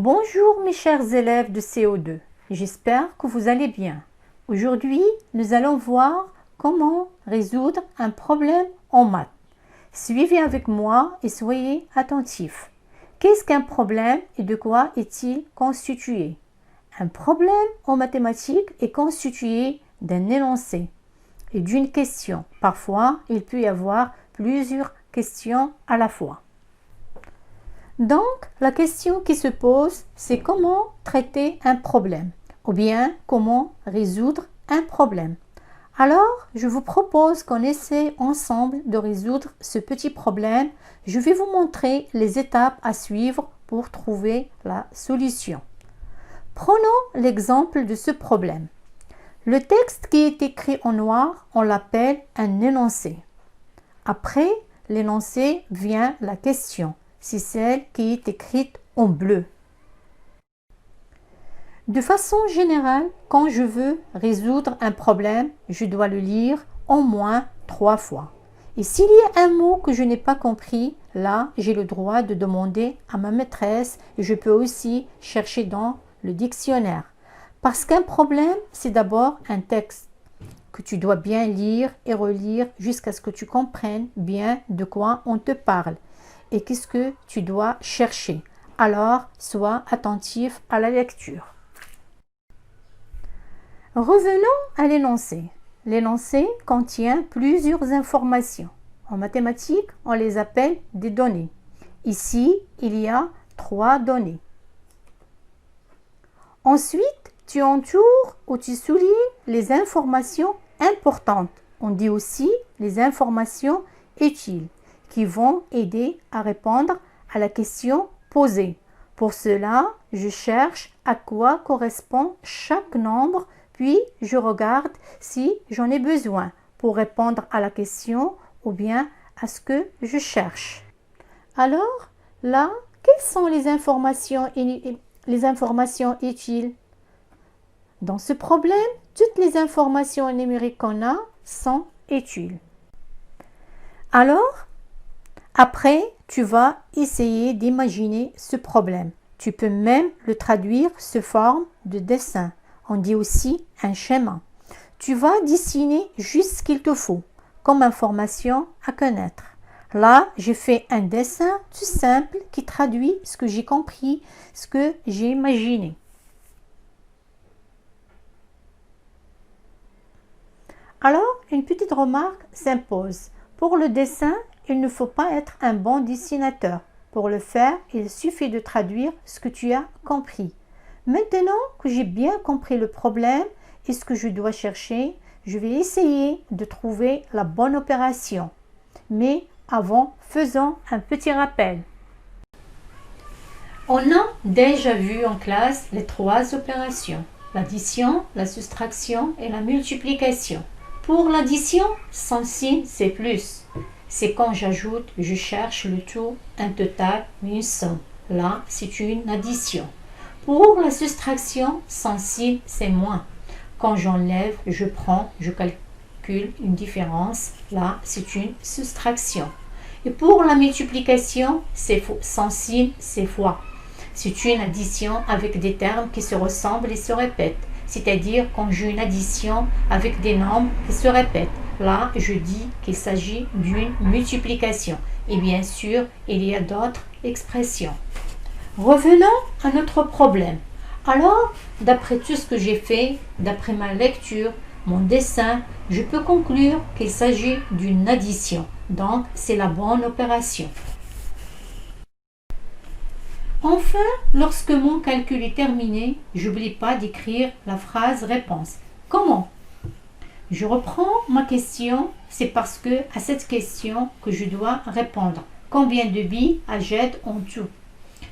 Bonjour mes chers élèves de CO2, j'espère que vous allez bien. Aujourd'hui, nous allons voir comment résoudre un problème en maths. Suivez avec moi et soyez attentifs. Qu'est-ce qu'un problème et de quoi est-il constitué? Un problème en mathématiques est constitué d'un énoncé et d'une question. Parfois, il peut y avoir plusieurs questions à la fois. Donc, la question qui se pose, c'est comment traiter un problème ou bien comment résoudre un problème. Alors, je vous propose qu'on essaie ensemble de résoudre ce petit problème. Je vais vous montrer les étapes à suivre pour trouver la solution. Prenons l'exemple de ce problème. Le texte qui est écrit en noir, on l'appelle un énoncé. Après l'énoncé vient la question. C'est celle qui est écrite en bleu. De façon générale, quand je veux résoudre un problème, je dois le lire au moins 3 fois. Et s'il y a un mot que je n'ai pas compris, là, j'ai le droit de demander à ma maîtresse et je peux aussi chercher dans le dictionnaire. Parce qu'un problème, c'est d'abord un texte que tu dois bien lire et relire jusqu'à ce que tu comprennes bien de quoi on te parle. Et qu'est-ce que tu dois chercher. Alors, sois attentif à la lecture. Revenons à l'énoncé. L'énoncé contient plusieurs informations. En mathématiques, on les appelle des données. Ici, il y a 3 données. Ensuite, tu entoures ou tu soulignes les informations importantes. On dit aussi les informations utiles, qui vont aider à répondre à la question posée. Pour cela, je cherche à quoi correspond chaque nombre, puis je regarde si j'en ai besoin pour répondre à la question ou bien à ce que je cherche. Alors, là, quelles sont les informations utiles? Dans ce problème, toutes les informations numériques qu'on a sont utiles. Alors, après, tu vas essayer d'imaginer ce problème. Tu peux même le traduire sous forme de dessin. On dit aussi un schéma. Tu vas dessiner juste ce qu'il te faut comme information à connaître. Là, j'ai fait un dessin tout simple qui traduit ce que j'ai compris, ce que j'ai imaginé. Alors, une petite remarque s'impose. Pour le dessin, il ne faut pas être un bon dessinateur. Pour le faire, il suffit de traduire ce que tu as compris. Maintenant que j'ai bien compris le problème et ce que je dois chercher, je vais essayer de trouver la bonne opération. Mais avant, faisons un petit rappel. On a déjà vu en classe les 3 opérations, l'addition, la soustraction et la multiplication. Pour l'addition, sans signe, c'est plus. C'est quand j'ajoute, je cherche le tout, un total, une somme. Là, c'est une addition. Pour la soustraction, sans signe, c'est moins. Quand j'enlève, je prends, je calcule une différence. Là, c'est une soustraction. Et pour la multiplication, c'est sans signe, c'est fois. C'est une addition avec des termes qui se ressemblent et se répètent. C'est-à-dire quand j'ai une addition avec des nombres qui se répètent. Là, je dis qu'il s'agit d'une multiplication. Et bien sûr, il y a d'autres expressions. Revenons à notre problème. Alors, d'après tout ce que j'ai fait, d'après ma lecture, mon dessin, je peux conclure qu'il s'agit d'une addition. Donc, c'est la bonne opération. Enfin, lorsque mon calcul est terminé, j'oublie pas d'écrire la phrase réponse. Comment? Je reprends ma question, c'est parce que à cette question que je dois répondre. Combien de billes achète en tout?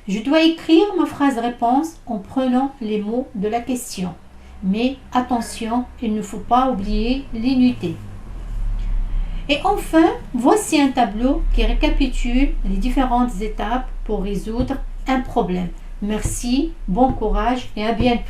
Je dois écrire ma phrase réponse en prenant les mots de la question. Mais attention, il ne faut pas oublier l'unité. Et enfin, voici un tableau qui récapitule les différentes étapes pour résoudre un problème. Merci, bon courage et à bientôt.